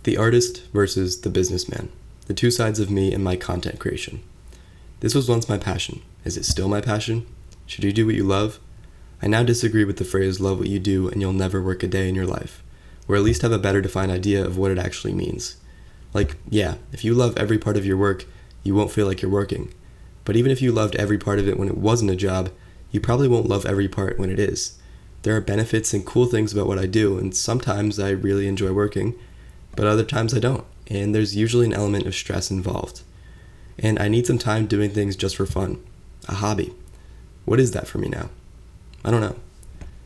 The artist versus the businessman. The two sides of me and my content creation. This was once my passion. Is it still my passion? Should you do what you love? I now disagree with the phrase love what you do and you'll never work a day in your life, or at least have a better defined idea of what it actually means. Like, yeah, if you love every part of your work, you won't feel like you're working. But even if you loved every part of it when it wasn't a job, you probably won't love every part when it is. There are benefits and cool things about what I do, and sometimes I really enjoy working, but other times I don't, and there's usually an element of stress involved. And I need some time doing things just for fun. A hobby. What is that for me now? I don't know.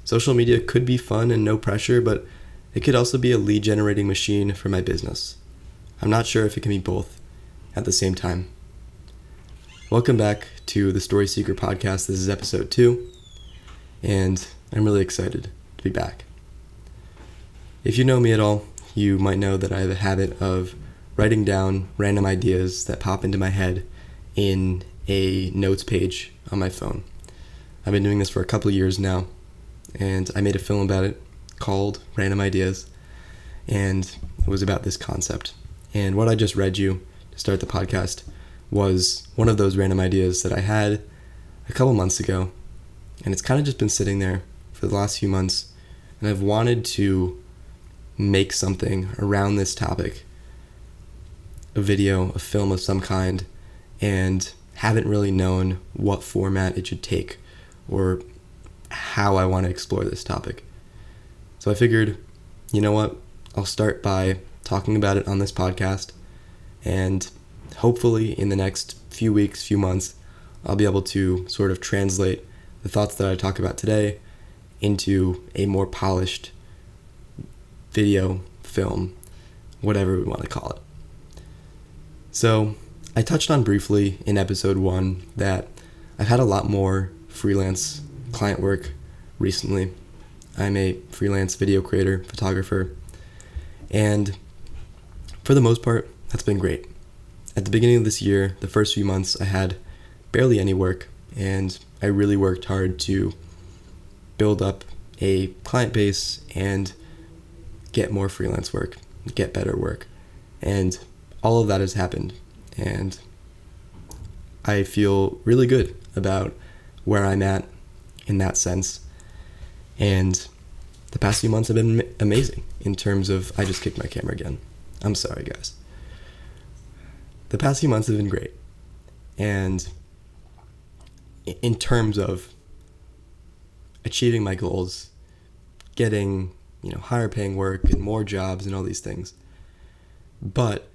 Social media could be fun and no pressure, but it could also be a lead generating machine for my business. I'm not sure if it can be both at the same time. Welcome back to the Story Seeker podcast. This is episode 2, and I'm really excited to be back. If you know me at all, you might know that I have a habit of writing down random ideas that pop into my head in a notes page on my phone. I've been doing this for a couple of years now, and I made a film about it called Random Ideas, and it was about this concept. And what I just read you to start the podcast was one of those random ideas that I had a couple months ago, and it's kind of just been sitting there for the last few months, and I've wanted to make something around this topic, a video, a film of some kind, and haven't really known what format it should take or how I want to explore this topic. So I figured, you know what, I'll start by talking about it on this podcast, and hopefully in the next few weeks, few months, I'll be able to sort of translate the thoughts that I talk about today into a more polished video, film, whatever we want to call it. So I touched on briefly in episode 1 that I've had a lot more freelance client work recently. I'm a freelance video creator, photographer, and for the most part, that's been great. At the beginning of this year, the first few months, I had barely any work, and I really worked hard to build up a client base and get more freelance work, get better work, and all of that has happened, and I feel really good about where I'm at in that sense. And the past few months have been amazing in terms of, I just kicked my camera again. I'm sorry, guys. The past few months have been great. And in terms of achieving my goals, getting, higher paying work and more jobs and all these things. But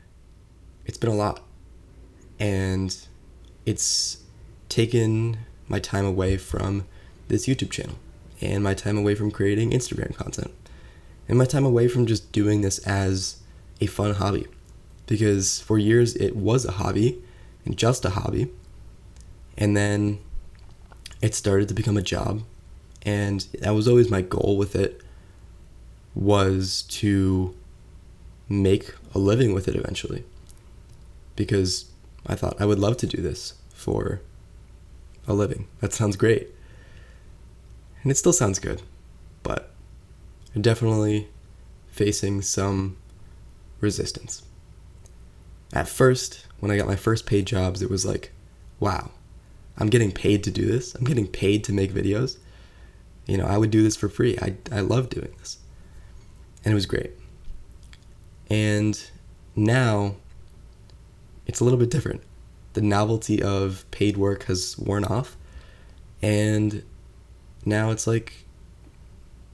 it's been a lot. And it's taken my time away from this YouTube channel, and my time away from creating Instagram content, and my time away from just doing this as a fun hobby. Because for years it was a hobby, and just a hobby, and then it started to become a job, and that was always my goal with it, was to make a living with it eventually. Because I thought I would love to do this for a living. That sounds great. And it still sounds good, but I'm definitely facing some resistance. At first, when I got my first paid jobs, it was like, wow, I'm getting paid to do this. I'm getting paid to make videos. I would do this for free. I love doing this. And it was great. And now it's a little bit different. The novelty of paid work has worn off, and now it's like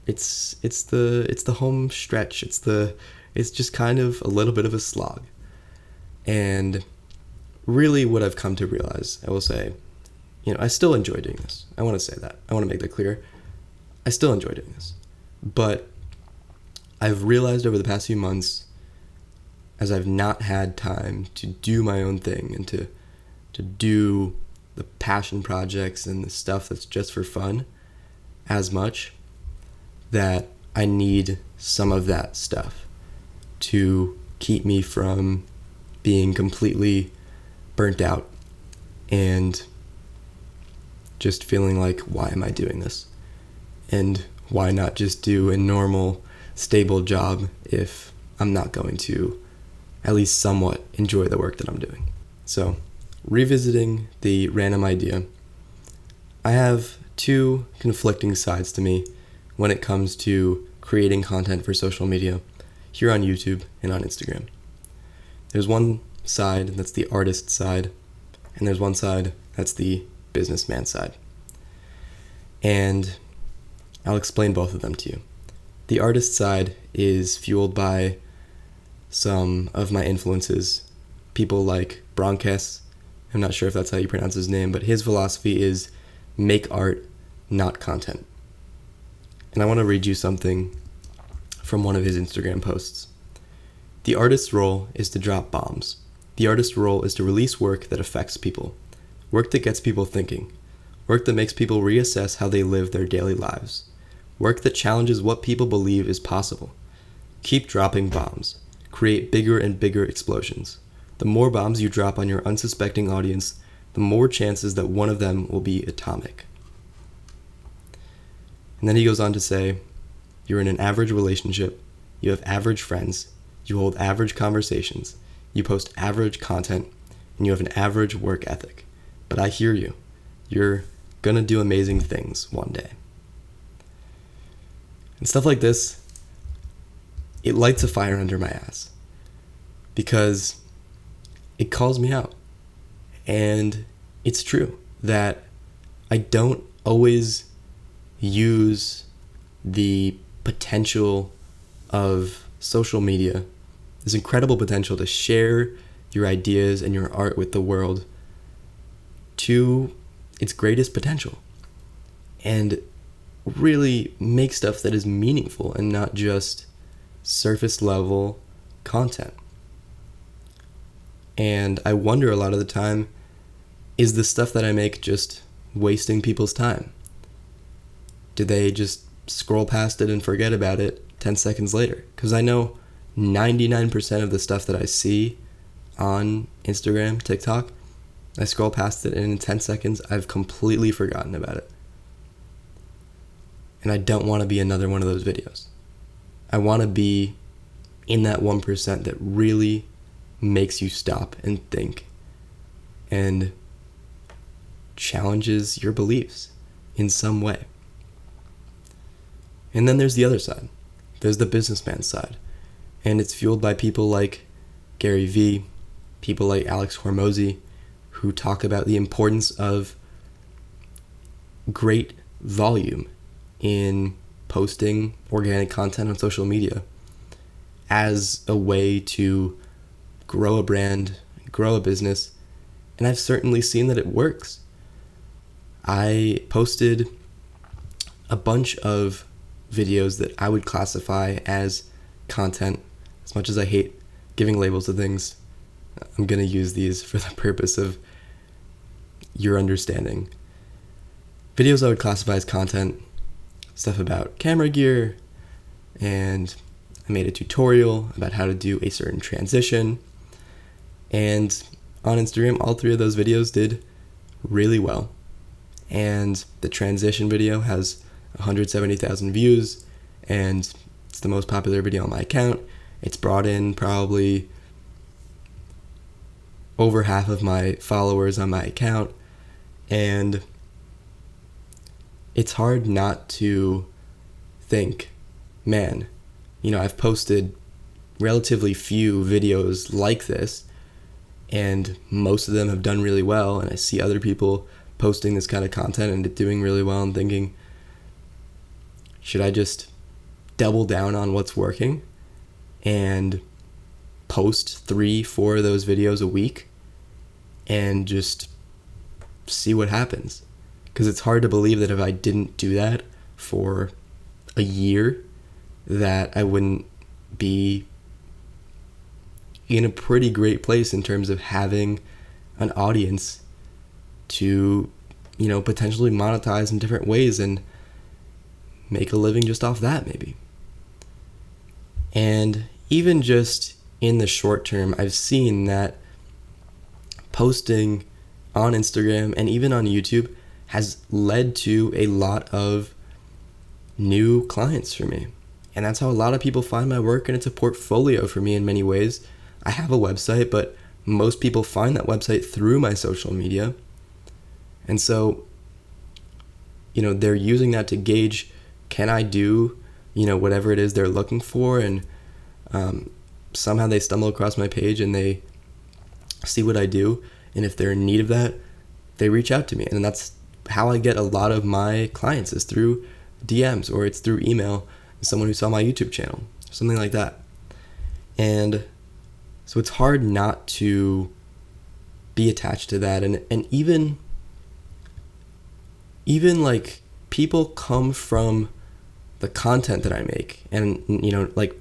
it's the home stretch. It's just kind of a little bit of a slog. And really what I've come to realize, I will say, I still enjoy doing this. I want to say that. I want to make that clear. I still enjoy doing this. But I've realized over the past few months, as I've not had time to do my own thing and to do the passion projects and the stuff that's just for fun as much, that I need some of that stuff to keep me from being completely burnt out and just feeling like, why am I doing this? And why not just do a normal, stable job if I'm not going to at least somewhat enjoy the work that I'm doing. So, revisiting the random idea, I have two conflicting sides to me when it comes to creating content for social media here on YouTube and on Instagram. There's one side that's the artist side, and there's one side that's the businessman side. And I'll explain both of them to you. The artist side is fueled by some of my influences, people like Broncos. I'm not sure if that's how you pronounce his name, but his philosophy is make art, not content. And I want to read you something from one of his Instagram posts. The artist's role is to drop bombs. The artist's role is to release work that affects people, work that gets people thinking, work that makes people reassess how they live their daily lives, work that challenges what people believe is possible. Keep dropping bombs. Create bigger and bigger explosions. The more bombs you drop on your unsuspecting audience, the more chances that one of them will be atomic. And then he goes on to say, you're in an average relationship, you have average friends, you hold average conversations, you post average content, and you have an average work ethic. But I hear you. You're gonna do amazing things one day. And stuff like this, it lights a fire under my ass because it calls me out. And it's true that I don't always use the potential of social media, this incredible potential to share your ideas and your art with the world to its greatest potential and really make stuff that is meaningful and not just surface level content. And I wonder a lot of the time, is the stuff that I make just wasting people's time? Do they just scroll past it and forget about it 10 seconds later? Because I know 99% of the stuff that I see on Instagram, TikTok, I scroll past it and in 10 seconds, I've completely forgotten about it. And I don't want to be another one of those videos. I want to be in that 1% that really makes you stop and think and challenges your beliefs in some way. And then there's the other side. There's the businessman side. And it's fueled by people like Gary Vee, people like Alex Hormozi, who talk about the importance of great volume in posting organic content on social media as a way to grow a brand, grow a business, and I've certainly seen that it works. I posted a bunch of videos that I would classify as content. As much as I hate giving labels to things, I'm going to use these for the purpose of your understanding. Videos I would classify as content, stuff about camera gear, and I made a tutorial about how to do a certain transition. And on Instagram, all three of those videos did really well. And the transition video has 170,000 views, and it's the most popular video on my account. It's brought in probably over half of my followers on my account, and it's hard not to think, man, I've posted relatively few videos like this, and most of them have done really well, and I see other people posting this kind of content and it doing really well, and thinking, should I just double down on what's working and post 3-4 of those videos a week and just see what happens? Because it's hard to believe that if I didn't do that for a year, that I wouldn't be in a pretty great place in terms of having an audience to, potentially monetize in different ways and make a living just off that, maybe. And even just in the short term, I've seen that posting on Instagram and even on YouTube has led to a lot of new clients for me. And that's how a lot of people find my work, and it's a portfolio for me in many ways. I have a website, but most people find that website through my social media. And so, they're using that to gauge, can I do, whatever it is they're looking for? And somehow they stumble across my page and they see what I do. And if they're in need of that, they reach out to me. And that's how I get a lot of my clients, is through DMs, or it's through email, someone who saw my YouTube channel, something like that. And so it's hard not to be attached to that. And even like, people come from the content that I make. And, like,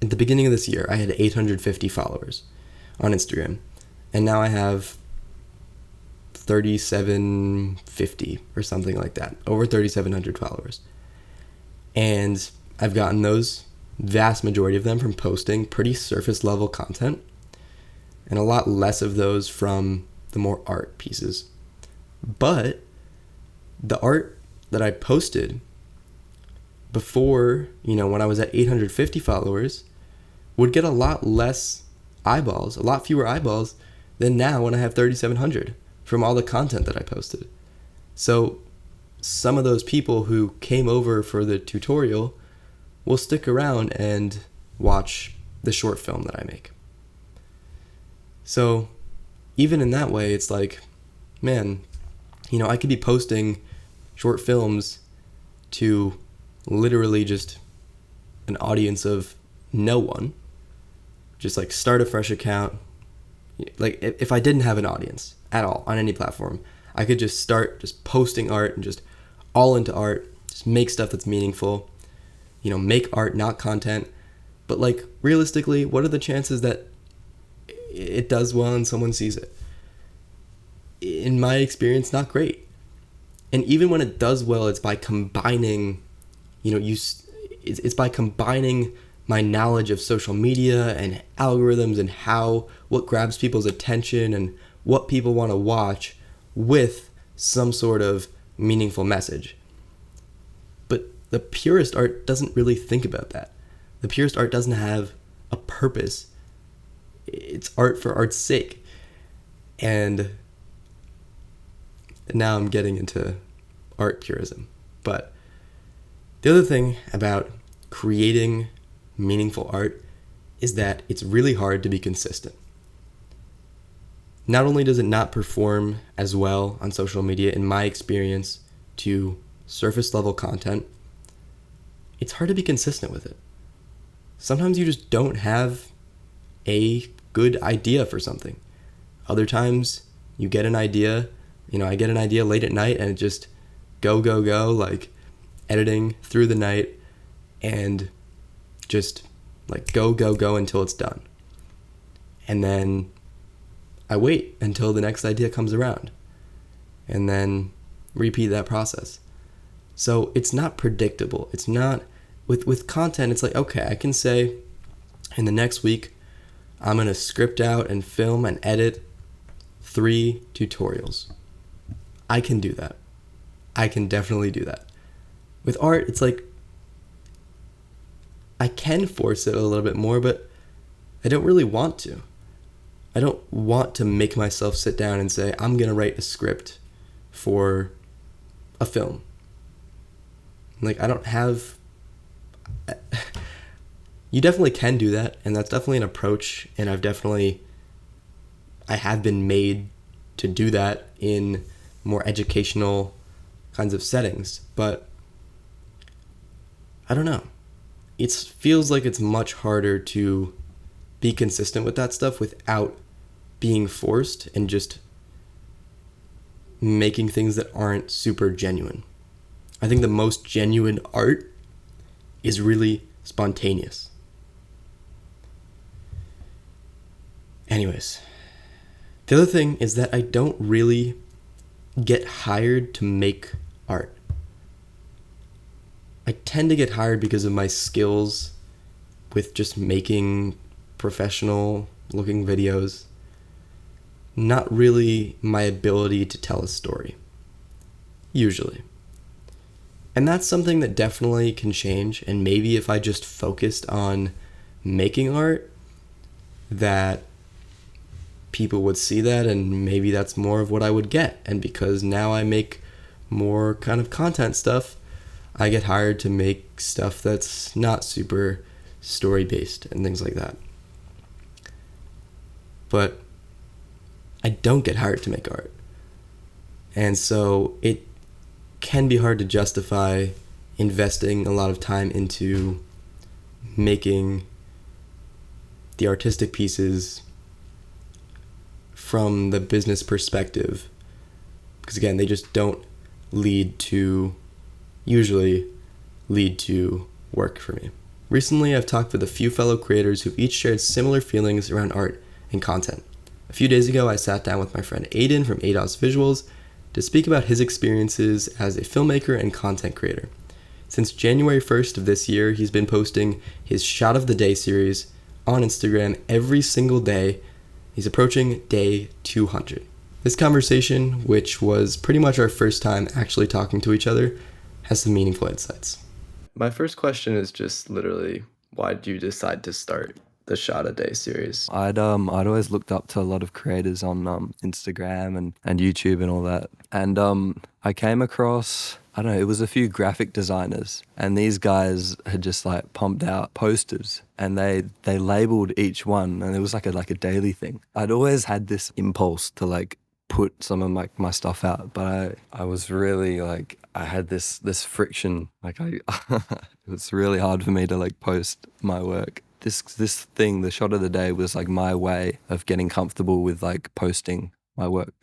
at the beginning of this year, I had 850 followers on Instagram. And now I have 3,750 or something like that, over 3,700 followers. And I've gotten those, vast majority of them, from posting pretty surface level content, and a lot less of those from the more art pieces. But the art that I posted before, when I was at 850 followers, would get a lot less eyeballs, a lot fewer eyeballs than now when I have 3,700 from all the content that I posted. So some of those people who came over for the tutorial will stick around and watch the short film that I make. So even in that way, it's like, man, I could be posting short films to literally just an audience of no one. Just like start a fresh account. Like if I didn't have an audience at all on any platform, I could just start just posting art and just all into art, just make stuff that's meaningful, make art, not content. But like, realistically, what are the chances that it does well and someone sees it? In my experience, not great. And even when it does well, it's by combining, it's by combining my knowledge of social media and algorithms and what grabs people's attention and what people want to watch with some sort of meaningful message. But the purest art doesn't really think about that. The purest art doesn't have a purpose. It's art for art's sake. And now I'm getting into art purism. But the other thing about creating meaningful art is that it's really hard to be consistent. Not only does it not perform as well on social media, in my experience, to surface level content, it's hard to be consistent with it. Sometimes you just don't have a good idea for something. Other times you get an idea, I get an idea late at night and it just go, like editing through the night and just like go until it's done. And then I wait until the next idea comes around and then repeat that process. So it's not predictable. It's not with content. It's like, okay, I can say in the next week, I'm going to script out and film and edit 3 tutorials. I can do that. I can definitely do that. With art, it's like, I can force it a little bit more, but I don't really want to. I don't want to make myself sit down and say, I'm going to write a script for a film. Like, I don't have... You definitely can do that, and that's definitely an approach, and I have been made to do that in more educational kinds of settings, but I don't know. It feels like it's much harder to be consistent with that stuff without being forced and just making things that aren't super genuine. I think the most genuine art is really spontaneous. Anyways, the other thing is that I don't really get hired to make art. I tend to get hired because of my skills with just making professional looking videos, not really my ability to tell a story, usually. And that's something that definitely can change, and maybe if I just focused on making art, that people would see that, and maybe that's more of what I would get. And because now I make more kind of content stuff, I get hired to make stuff that's not super story based and things like that. But I don't get hired to make art. And so it can be hard to justify investing a lot of time into making the artistic pieces from the business perspective, because again, they just don't usually lead to work for me. Recently, I've talked with a few fellow creators who've each shared similar feelings around art and content. A few days ago, I sat down with my friend Aiden from ADOS Visuals to speak about his experiences as a filmmaker and content creator. Since January 1st of this year, he's been posting his Shot of the Day series on Instagram every single day. He's approaching day 200. This conversation, which was pretty much our first time actually talking to each other, has some meaningful insights. My first question is just literally, why did you decide to start the Shot a Day series? I'd always looked up to a lot of creators on Instagram and YouTube and all that. And I came across, I don't know, it was a few graphic designers, and these guys had just like pumped out posters, and they labeled each one, and it was like a daily thing. I'd always had this impulse to like put some of my stuff out, but I was really like, I had this friction, like it was really hard for me to like post my work. This thing, the Shot of the Day, was like my way of getting comfortable with like posting my work.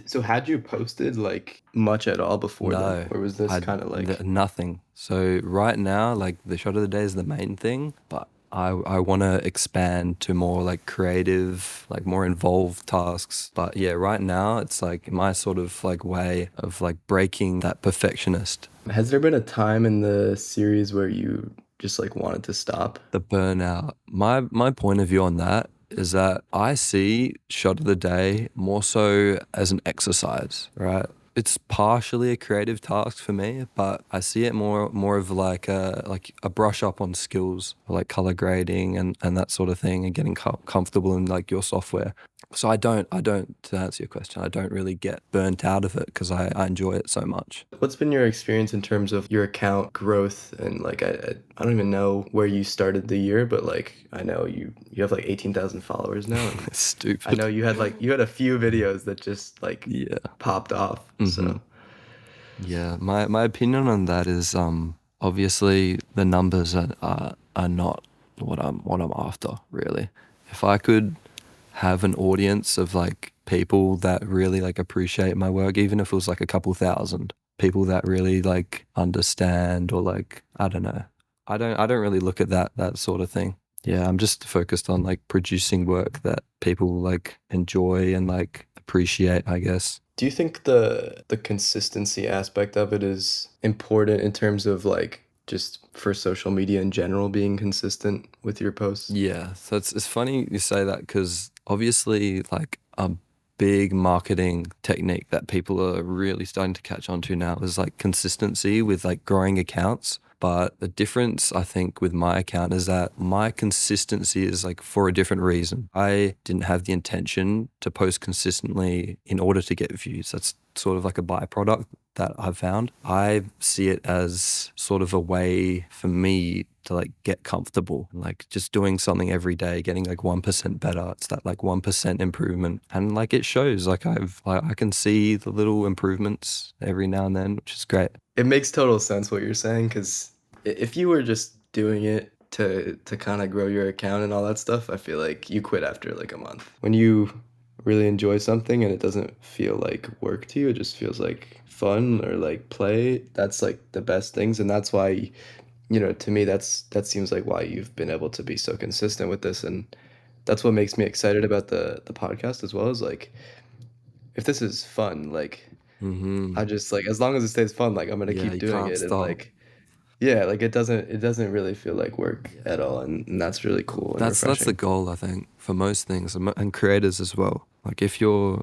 So had you posted like much at all before No, that? Or was this kind of like... nothing. So right now, like the Shot of the Day is the main thing, but I want to expand to more like creative, like more involved tasks. But yeah, right now it's like my sort of like way of like breaking that perfectionist. Has there been a time in the series where you just like wanted to stop? The burnout. My point of view on that is that I see Shot of the Day more so as an exercise, right? It's partially a creative task for me, but I see it more of like a brush up on skills, like color grading and that sort of thing, and getting comfortable in like your software. So I don't, to answer your question, I don't really get burnt out of it because I enjoy it so much. What's been your experience in terms of your account growth? And like, I don't even know where you started the year, but like, I know you have like 18,000 followers now. And It's stupid. I know you had a few videos that just like popped off. So Yeah, my opinion on that is obviously the numbers are not what I'm after, really. If I could have an audience of like people that really like appreciate my work, even if it was like a couple thousand people that really like understand, or like, I don't know. I don't really look at that sort of thing. Yeah, I'm just focused on like producing work that people like enjoy and like appreciate, I guess. do you think the consistency aspect of it is important in terms of like just for social media in general, being consistent with your posts? Yeah, so it's funny you say that, because obviously like a big marketing technique that people are really starting to catch on to now is like consistency with like growing accounts. But the difference, I think, with my account is that my consistency is like for a different reason. I didn't have the intention to post consistently in order to get views. That's sort of like a byproduct that I've found. I see it as sort of a way for me to like get comfortable, like just doing something every day, getting like 1% better. It's that like 1% improvement, and like it shows. Like I can see the little improvements every now and then, which is great. It makes total sense what you're saying, because if you were just doing it to kind of grow your account and all that stuff, I feel like you quit after like a month. When you really enjoy something and it doesn't feel like work to you, it just feels like fun or like play. That's like the best things, and that's why, to me, that seems like why you've been able to be so consistent with this, and that's what makes me excited about the podcast as well. Is like, if this is fun, like I just like, as long as it stays fun, like I'm gonna Yeah, keep you doing can't it, and stop. like, yeah, like it doesn't really feel like work at all, and that's really cool and That's the refreshing. goal, I think, for most things, and creators as well. Like if you're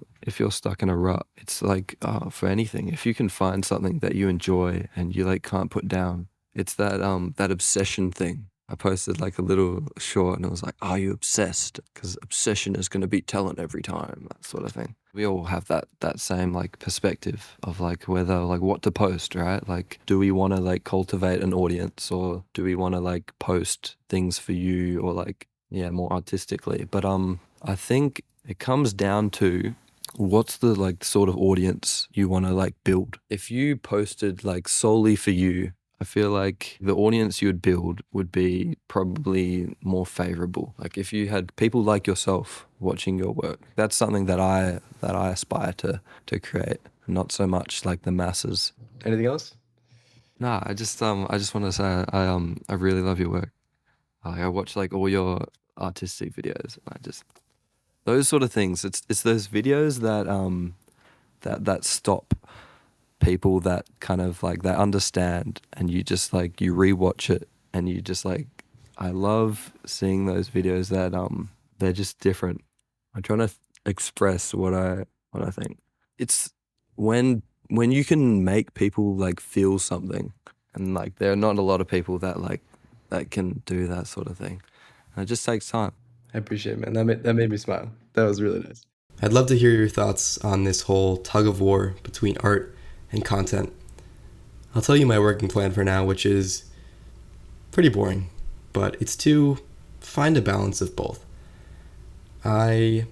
stuck in a rut, it's like for anything, if you can find something that you enjoy and you like can't put down, it's that obsession thing. I posted like a little short and it was like, "Are you obsessed? Because obsession is going to beat talent every time," that sort of thing. We all have that same like perspective of like whether like what to post, right? Like, do we want to like cultivate an audience, or do we want to like post things for you, or like, yeah, more artistically? But I think it comes down to what's the like sort of audience you want to like build. If you posted like solely for you, I feel like the audience you would build would be probably more favorable. Like if you had people like yourself watching your work, that's something that I aspire to create, not so much like the masses. Anything else? Nah, I just want to say I really love your work. I watch like all your artistic videos. I just those sort of things. It's those videos that stop people, that kind of like they understand, and you just like you rewatch it and you just like, I love seeing those videos that they're just different. I'm trying to express what I think. It's when you can make people like feel something, and like there are not a lot of people that like that can do that sort of thing. And it just takes time. I appreciate it, man. That made me smile. That was really nice. I'd love to hear your thoughts on this whole tug of war between art and content. I'll tell you my working plan for now, which is pretty boring, but it's to find a balance of both. I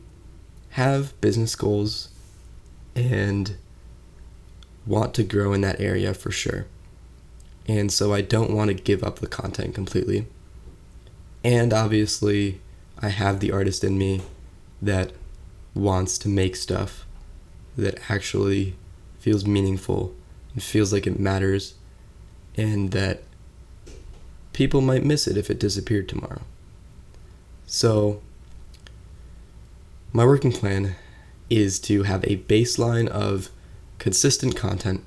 have business goals and want to grow in that area for sure. And so I don't want to give up the content completely. And obviously, I have the artist in me that wants to make stuff that actually feels meaningful and feels like it matters, and that people might miss it if it disappeared tomorrow. So, my working plan is to have a baseline of consistent content.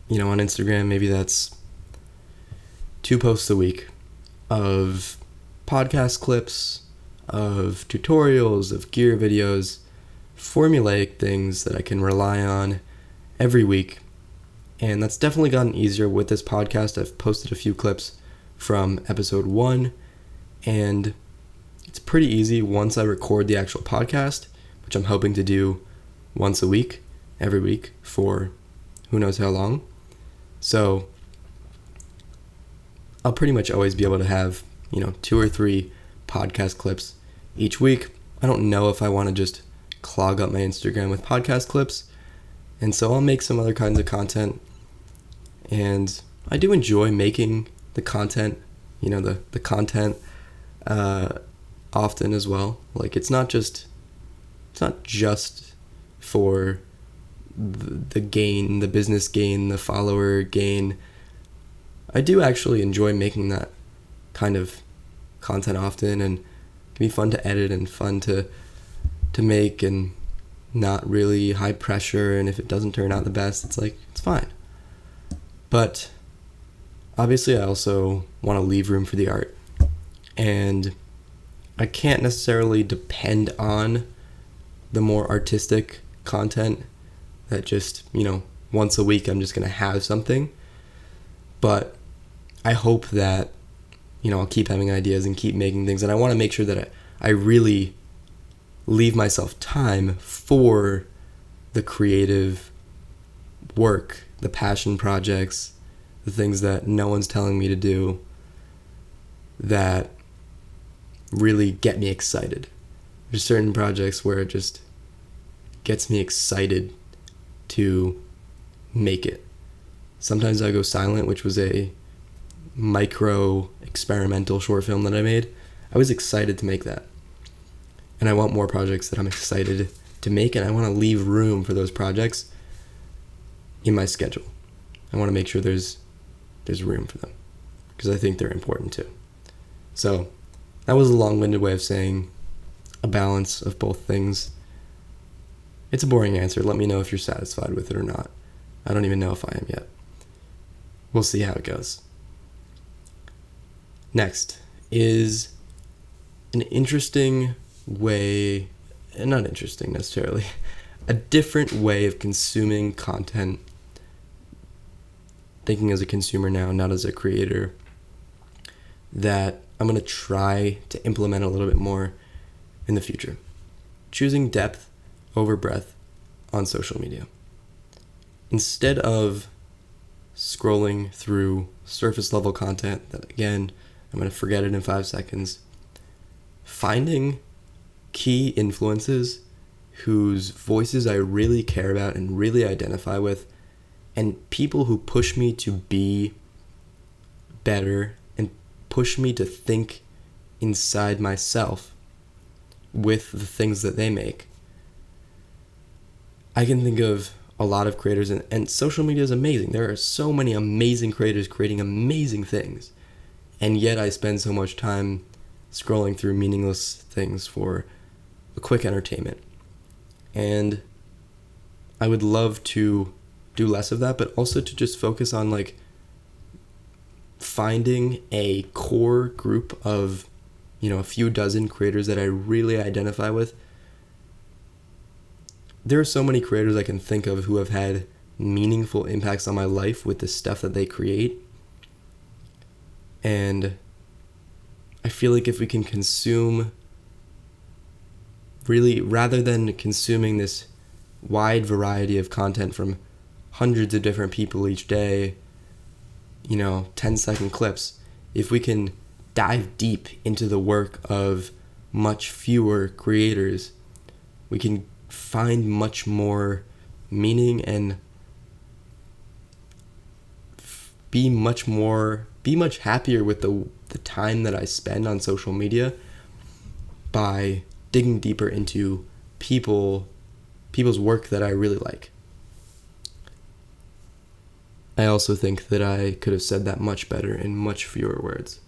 On Instagram, maybe that's 2 posts a week of podcast clips, of tutorials, of gear videos, formulaic things that I can rely on every week. And that's definitely gotten easier with this podcast. I've posted a few clips from episode 1, and it's pretty easy once I record the actual podcast, which I'm hoping to do once a week, every week, for who knows how long. So I'll pretty much always be able to have, 2 or 3 podcast clips each week. I don't know if I want to just clog up my Instagram with podcast clips, and so I'll make some other kinds of content. And I do enjoy making the content, the content often as well. Like it's not just for the gain, the business gain, the follower gain. I do actually enjoy making that kind of content often, and it can be fun to edit and fun to make, and not really high pressure. And if it doesn't turn out the best, it's fine. But obviously I also want to leave room for the art, and I can't necessarily depend on the more artistic content that just, once a week I'm just going to have something. But I hope that, I'll keep having ideas and keep making things. And I want to make sure that I really leave myself time for the creative work, the passion projects, the things that no one's telling me to do, that really get me excited. There's certain projects where it just gets me excited to make it. Sometimes I go silent, which was a micro experimental short film that I made. I was excited to make that. And I want more projects that I'm excited to make, and I want to leave room for those projects in my schedule. I want to make sure there's room for them, because I think they're important too. So that was a long-winded way of saying a balance of both things. It's a boring answer. Let me know if you're satisfied with it or not. I don't even know if I am yet. We'll see how it goes. Next is an interesting way, not interesting necessarily, a different way of consuming content. Thinking as a consumer now, not as a creator. that I'm going to try to implement a little bit more in the future. Choosing depth over breadth on social media. Instead of scrolling through surface level content that, again, I'm going to forget it in 5 seconds, finding key influences whose voices I really care about and really identify with, and people who push me to be better and push me to think inside myself with the things that they make. I can think of a lot of creators, and social media is amazing. There are so many amazing creators creating amazing things, and yet I spend so much time scrolling through meaningless things for a quick entertainment. And I would love to do less of that, but also to just focus on like finding a core group of, a few dozen creators that I really identify with. There are so many creators I can think of who have had meaningful impacts on my life with the stuff that they create. And I feel like if we can consume, really, rather than consuming this wide variety of content from hundreds of different people each day, 10-second clips, if we can dive deep into the work of much fewer creators, we can find much more meaning and be much happier with the time that I spend on social media by digging deeper into people's work that I really like. I also think that I could have said that much better in much fewer words.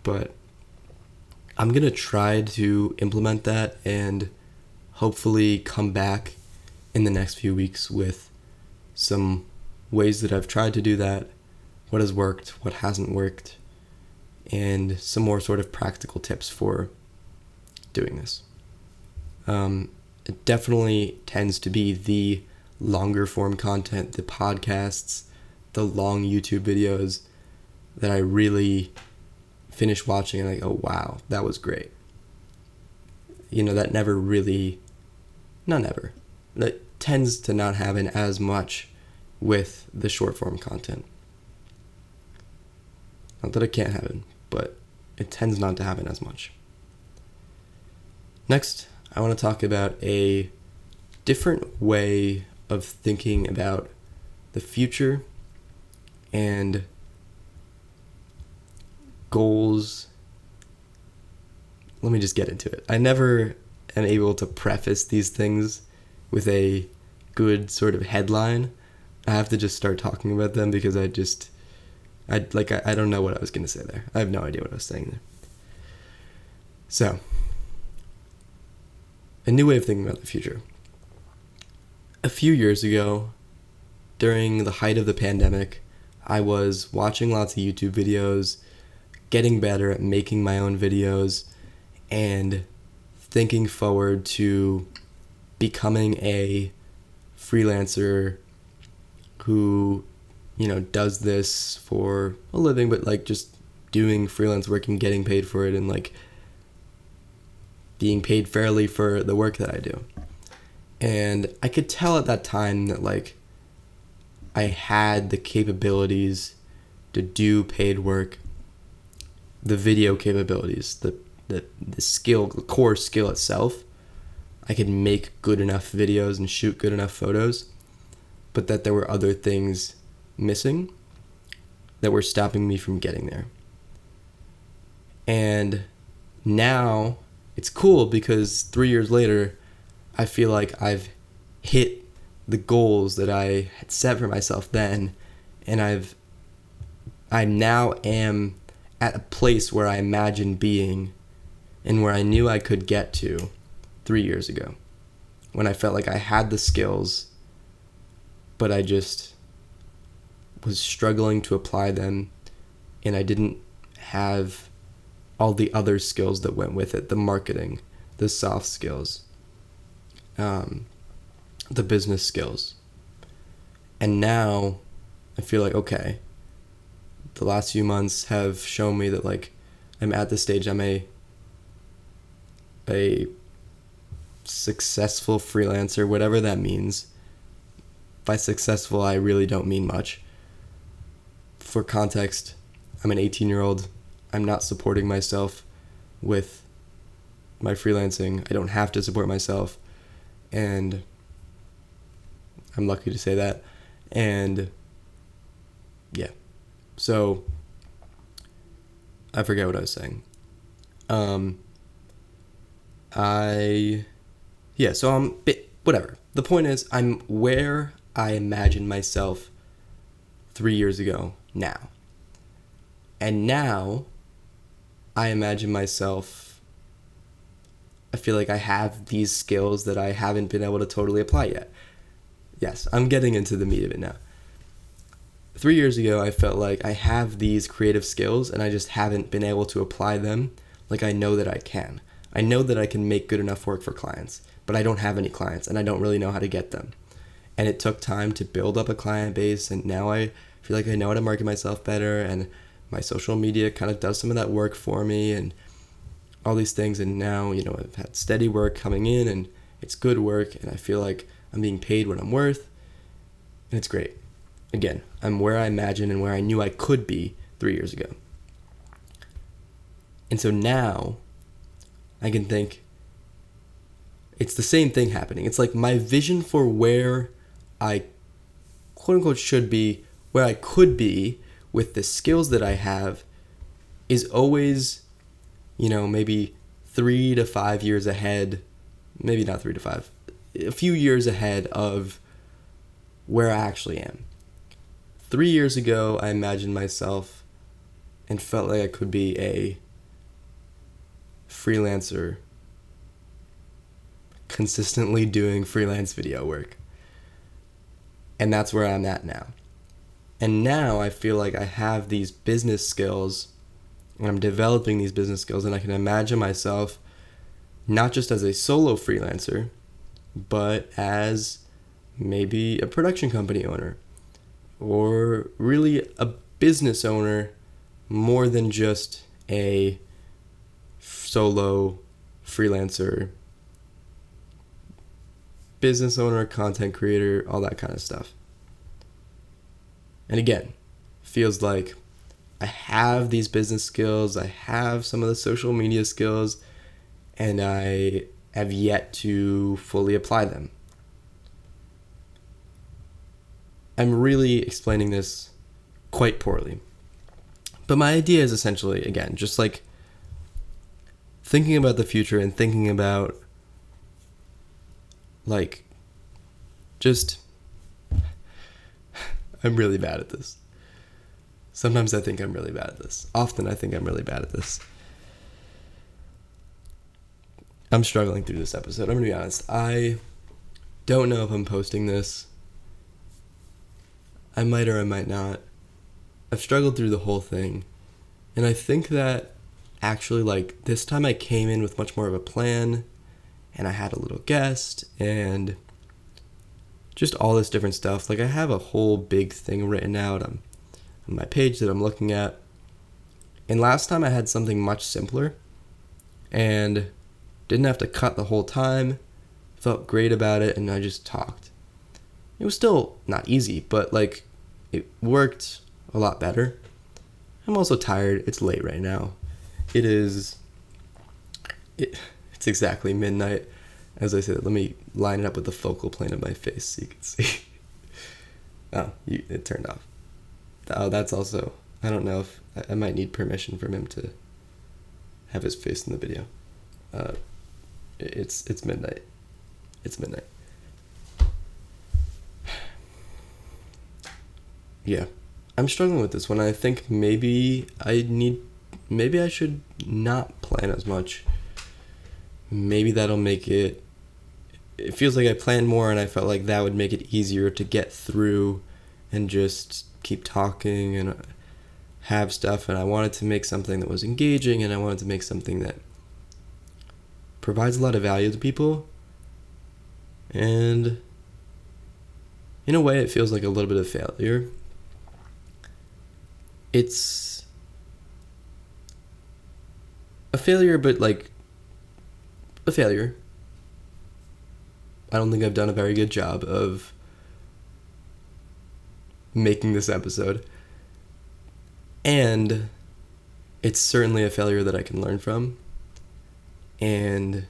But I'm going to try to implement that and hopefully come back in the next few weeks with some ways that I've tried to do that, what has worked, what hasn't worked, and some more sort of practical tips for doing this. It definitely tends to be the longer form content, the podcasts, the long YouTube videos that I really finish watching and I go, wow, that was great. That that tends to not happen as much with the short form content. Not that it can't happen, but it tends not to happen as much. Next, I want to talk about a different way of thinking about the future and goals. Let me just get into it. I never am able to preface these things with a good sort of headline. I have to just start talking about them because I don't know what I was going to say there. I have no idea what I was saying there. So, a new way of thinking about the future. A few years ago, during the height of the pandemic, I was watching lots of YouTube videos, getting better at making my own videos, and thinking forward to becoming a freelancer who, does this for a living, but just doing freelance work and getting paid for it and being paid fairly for the work that I do. And I could tell at that time that I had the capabilities to do paid work, the video capabilities, the skill, the core skill itself. I could make good enough videos and shoot good enough photos, but that there were other things missing that were stopping me from getting there. And now it's cool because 3 years later, I feel like I've hit the goals that I had set for myself then, and I now am at a place where I imagined being and where I knew I could get to 3 years ago, when I felt like I had the skills, but I just was struggling to apply them, and I didn't have all the other skills that went with it, the marketing, the soft skills, the business skills. And now I feel like, okay, the last few months have shown me that like I'm at the stage I'm a successful freelancer, whatever that means. By successful, I really don't mean much. For context, I'm an 18-year-old. I'm not supporting myself with my freelancing. I don't have to support myself, and I'm lucky to say that. And yeah, so I forget what I was saying. Whatever. The point is, I'm where I imagined myself 3 years ago now. And now, I imagine myself, I feel like I have these skills that I haven't been able to totally apply yet. Yes, I'm getting into the meat of it now. 3 years ago, I felt like I have these creative skills and I just haven't been able to apply them like I know that I can. I know that I can make good enough work for clients, but I don't have any clients and I don't really know how to get them. And it took time to build up a client base, and now I feel like I know how to market myself better, and my social media kind of does some of that work for me and all these things. And now, I've had steady work coming in and it's good work, and I feel like I'm being paid what I'm worth, and it's great. Again, I'm where I imagined and where I knew I could be 3 years ago. And so now I can think it's the same thing happening. It's like my vision for where I quote unquote should be, where I could be with the skills that I have, is always, maybe 3 to 5 years ahead, maybe not 3 to 5, a few years ahead of where I actually am. 3 years ago, I imagined myself and felt like I could be a freelancer consistently doing freelance video work. And that's where I'm at now. And now I feel like I have these business skills, and I'm developing these business skills, and I can imagine myself not just as a solo freelancer, but as maybe a production company owner, or really a business owner more than just a solo freelancer, business owner, content creator, all that kind of stuff. And again, feels like I have these business skills, I have some of the social media skills, and I have yet to fully apply them. I'm really explaining this quite poorly. But my idea is essentially, again, just like thinking about the future and thinking about I'm really bad at this. Sometimes I think I'm really bad at this. Often I think I'm really bad at this. I'm struggling through this episode. I'm going to be honest. I don't know if I'm posting this. I might or I might not. I've struggled through the whole thing. And I think that actually, this time I came in with much more of a plan, and I had a little guest, and just all this different stuff. I have a whole big thing written out on my page that I'm looking at. And last time I had something much simpler and didn't have to cut the whole time. Felt great about it, and I just talked. It was still not easy, but it worked a lot better. I'm also tired. It's late right now. It's exactly midnight. As I said, let me line it up with the focal plane of my face so you can see. It turned off. Oh, that's also, I don't know if, I might need permission from him to have his face in the video. It's midnight. It's midnight. Yeah. I'm struggling with this one. I think maybe I should not plan as much. Maybe that'll make it feels like I planned more, and I felt like that would make it easier to get through and just keep talking and have stuff. And I wanted to make something that was engaging, and I wanted to make something that provides a lot of value to people. And in a way, it feels like a little bit of failure. it's a failure, but like a failure. I don't think I've done a very good job of making this episode. And it's certainly a failure that I can learn from. And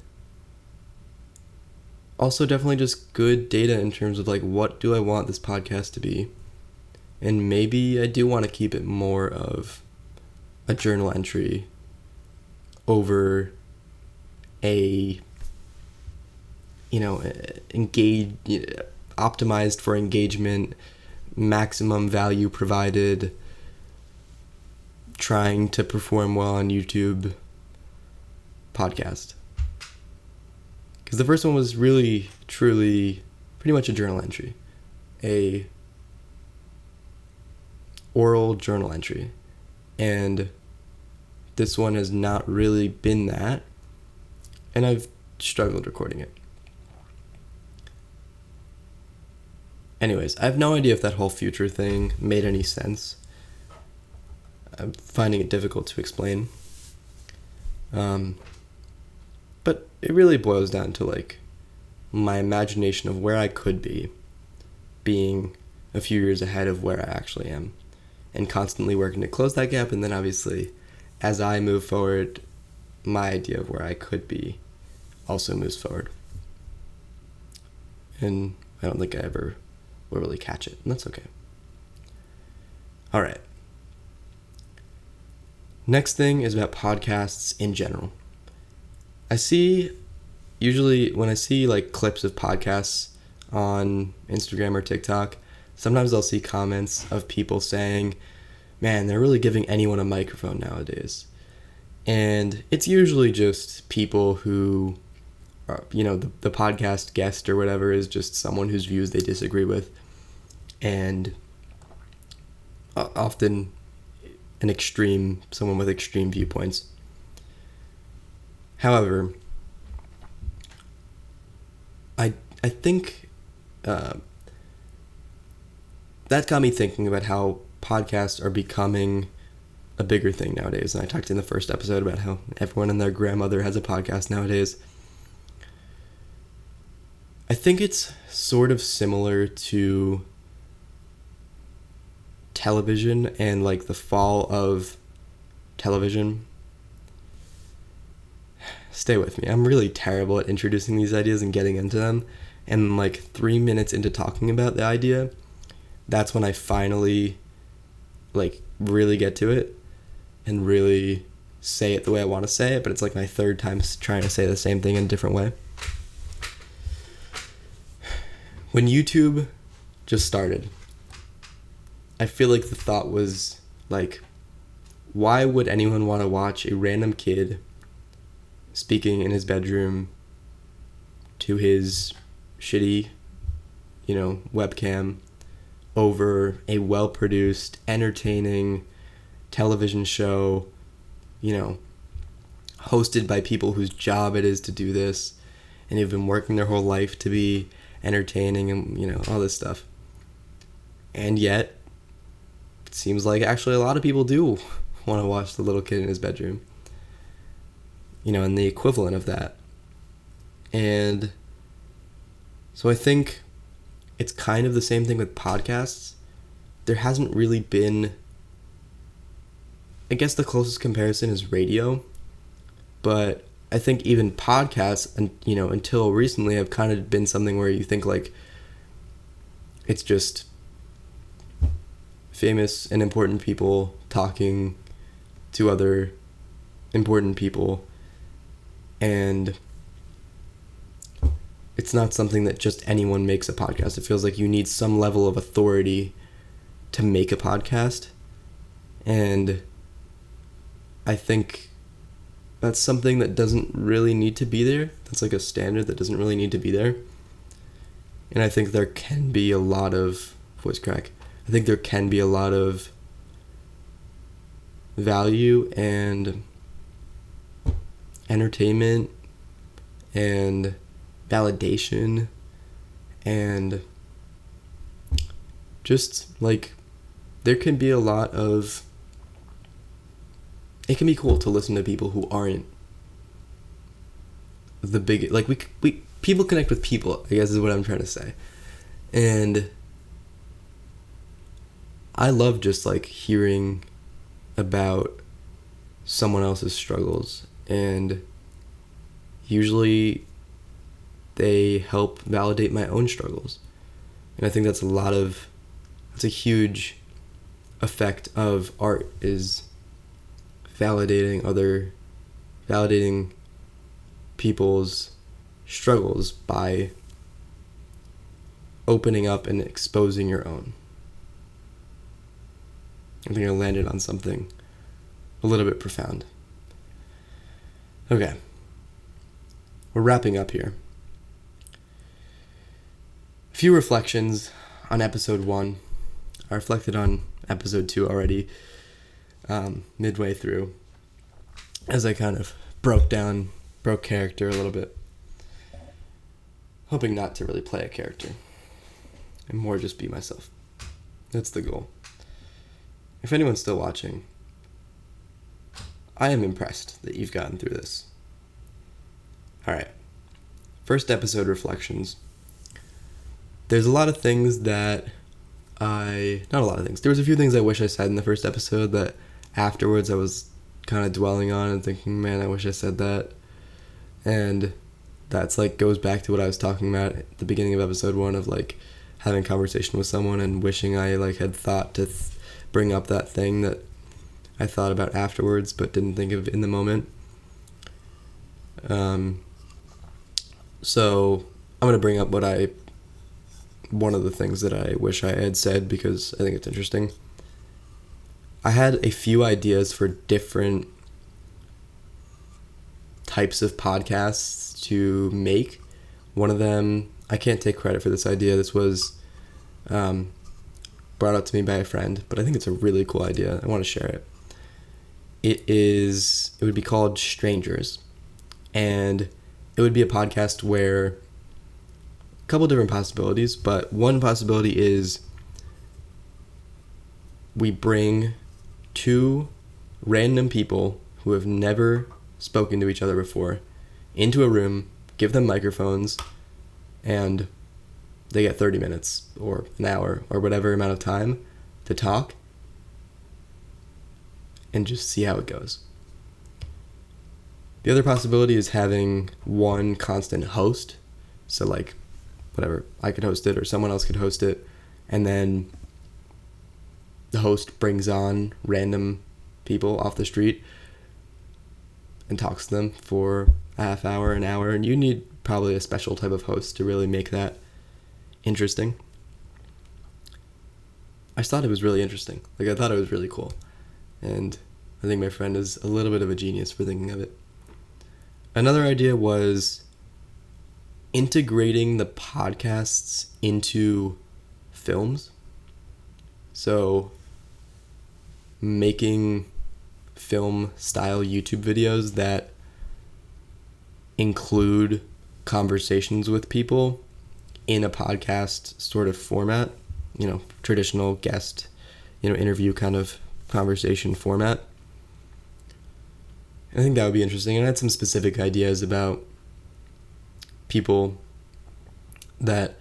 also definitely just good data in terms of like, what do I want this podcast to be? And maybe I do want to keep it more of a journal entry over a, optimized for engagement, maximum value provided, trying to perform well on YouTube podcast. Because the first one was really, truly, pretty much a journal entry. A oral journal entry. And this one has not really been that. And I've struggled recording it. Anyways, I have no idea if that whole future thing made any sense. I'm finding it difficult to explain. But it really boils down to like my imagination of where I could be, being a few years ahead of where I actually am, and constantly working to close that gap. And then obviously, as I move forward, my idea of where I could be also moves forward. And I don't think I ever will really catch it, and that's okay. All right. Next thing is about podcasts in general. Usually when I see like clips of podcasts on Instagram or TikTok, sometimes I'll see comments of people saying, man, they're really giving anyone a microphone nowadays. And it's usually just people who, the podcast guest or whatever is just someone whose views they disagree with. And often someone with extreme viewpoints. However, I think that got me thinking about how podcasts are becoming a bigger thing nowadays. And I talked in the first episode about how everyone and their grandmother has a podcast nowadays. I think it's sort of similar to television and like the fall of television. Stay with me. I'm really terrible at introducing these ideas and getting into them. And like 3 minutes into talking about the idea, that's when I finally like really get to it and really say it the way I want to say it. But it's like my third time trying to say the same thing in a different way. When YouTube just started, I feel like the thought was like, why would anyone want to watch a random kid speaking in his bedroom to his shitty, webcam over a well-produced, entertaining television show, hosted by people whose job it is to do this and who've been working their whole life to be entertaining and, all this stuff. And yet, it seems like actually a lot of people do want to watch the little kid in his bedroom. And the equivalent of that. And so I think it's kind of the same thing with podcasts. There hasn't really been, I guess the closest comparison is radio, but I think even podcasts, until recently have kind of been something where you think like it's just famous and important people talking to other important people. And it's not something that just anyone makes a podcast. It feels like you need some level of authority to make a podcast. And I think that's something that doesn't really need to be there. That's like a standard that doesn't really need to be there. And I think there can be a lot of voice crack. I think there can be a lot of value and entertainment and validation and just like there can be a lot of it can be cool to listen to people who aren't the big, like, we people connect with people, I guess is what I'm trying to say. And I love just like hearing about someone else's struggles, and usually they help validate my own struggles. And I think that's a huge effect of art, is validating people's struggles by opening up and exposing your own. I think I landed on something a little bit profound. Okay. We're wrapping up here. A few reflections on episode 1. I reflected on episode 2 already, midway through, as I kind of broke character a little bit. Hoping not to really play a character, and more just be myself. That's the goal. If anyone's still watching, I am impressed that you've gotten through this. Alright. First episode reflections. There's a lot of things that not a lot of things. There was a few things I wish I said in the first episode that afterwards I was kind of dwelling on and thinking, man, I wish I said that. And that's like goes back to what I was talking about at the beginning of episode 1 of like having a conversation with someone and wishing I like had thought to bring up that thing that I thought about afterwards but didn't think of in the moment. So I'm going to bring up one of the things that I wish I had said because I think it's interesting. I had a few ideas for different types of podcasts to make. One of them, I can't take credit for this idea. This was brought up to me by a friend, but I think it's a really cool idea. I want to share it. It would be called Strangers, and it would be a podcast where a couple different possibilities, but one possibility is we bring 2 random people who have never spoken to each other before into a room, give them microphones, and they get 30 minutes or an hour or whatever amount of time to talk and just see how it goes. The other possibility is having one constant host. So like, whatever, I could host it or someone else could host it, and then the host brings on random people off the street and talks to them for a half hour, an hour, and you need probably a special type of host to really make that interesting. I thought it was really interesting. Like, I thought it was really cool. And I think my friend is a little bit of a genius for thinking of it. Another idea was integrating the podcasts into films. So making film-style YouTube videos that include conversations with people in a podcast sort of format, traditional guest, interview kind of conversation format. I think that would be interesting. And I had some specific ideas about people that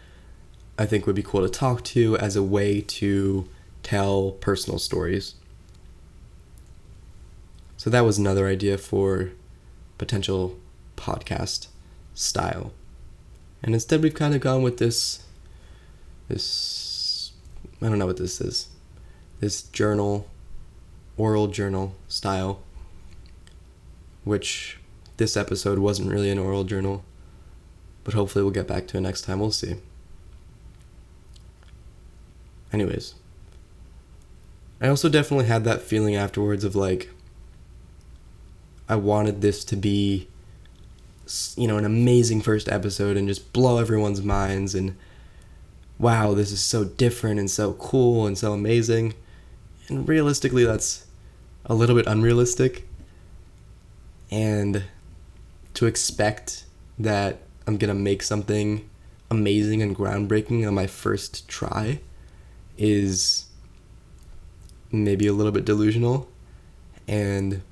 I think would be cool to talk to as a way to tell personal stories. So that was another idea for potential podcast style. And instead we've kind of gone with this I don't know what this is. This oral journal style, which this episode wasn't really an oral journal, but hopefully we'll get back to it next time. We'll see. Anyways, I also definitely had that feeling afterwards of like, I wanted this to be, an amazing first episode and just blow everyone's minds and wow, this is so different and so cool and so amazing. And realistically, that's a little bit unrealistic. And to expect that I'm going to make something amazing and groundbreaking on my first try is maybe a little bit delusional. And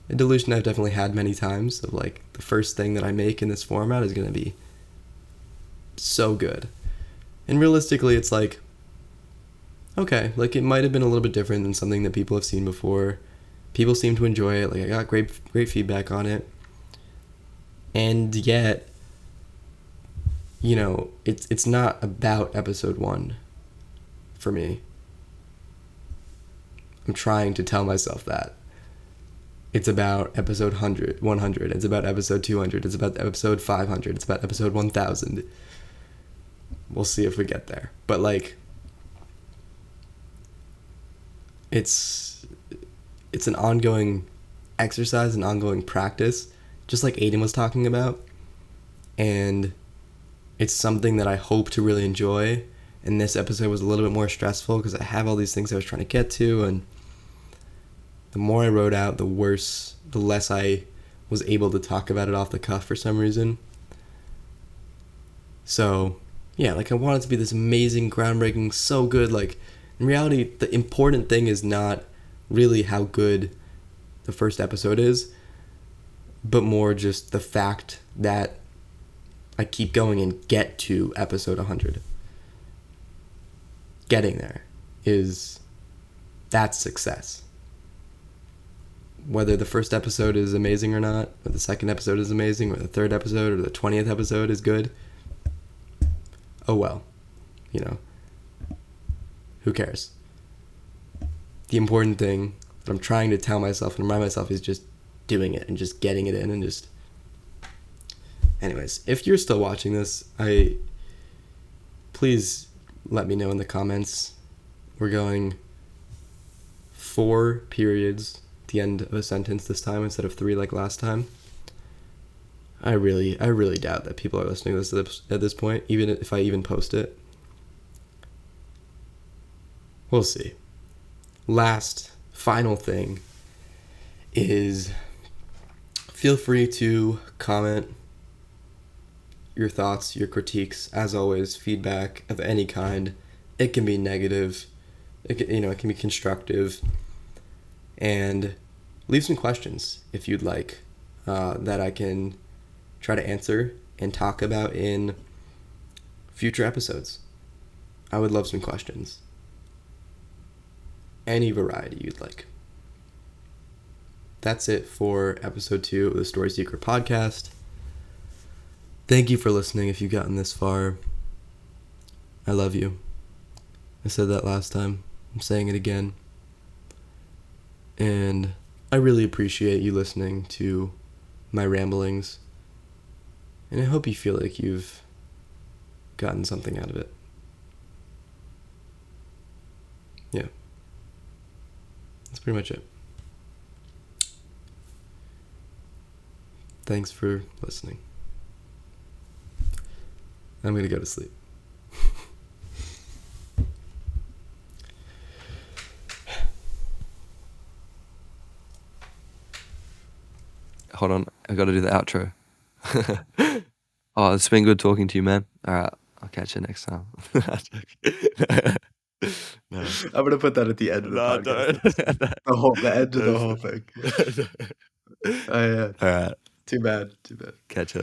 a delusion I've definitely had many times of like the first thing that I make in this format is going to be so good. And realistically, it's like, okay, like it might have been a little bit different than something that people have seen before. People seem to enjoy it. Like I got great feedback on it. And yet, you know, it's not about episode 1 for me. I'm trying to tell myself that. It's about episode 100. It's about episode 200. It's about episode 500. It's about episode 1000. We'll see if we get there. But like, it's an ongoing exercise, an ongoing practice, just like Aiden was talking about. And it's something that I hope to really enjoy. And this episode was a little bit more stressful because I have all these things I was trying to get to, and the more I wrote out, the less I was able to talk about it off the cuff for some reason. So, yeah, like I want it to be this amazing, groundbreaking, so good. Like, in reality, the important thing is not really how good the first episode is, but more just the fact that I keep going and get to episode 100. Getting there that's success. Whether the first episode is amazing or not, or the second episode is amazing, or the third episode or the 20th episode is good, oh well, you know, who cares? The important thing that I'm trying to tell myself and remind myself is just doing it and just getting it in and just... Anyways, if you're still watching this, please let me know in the comments. We're going 4 periods at the end of a sentence this time instead of 3 like last time. I really doubt that people are listening to this at this point, even if I even post it. We'll see. Last, final thing is feel free to comment your thoughts, your critiques, as always, feedback of any kind. It can be negative, it can be constructive, and leave some questions if you'd like that I can try to answer and talk about in future episodes. I would love some questions. Any variety you'd like. That's it for episode 2 of the Story Secret podcast. Thank you for listening if you've gotten this far. I love you. I said that last time. I'm saying it again. And I really appreciate you listening to my ramblings. And I hope you feel like you've gotten something out of it. Yeah. That's pretty much it. Thanks for listening. I'm going to go to sleep. Hold on, I got to do the outro. Oh, it's been good talking to you, man. All right, I'll catch you next time. No. I'm going to put that at the end of the podcast. The end of the whole thing. Oh, yeah. All right. Too bad. Catch ya.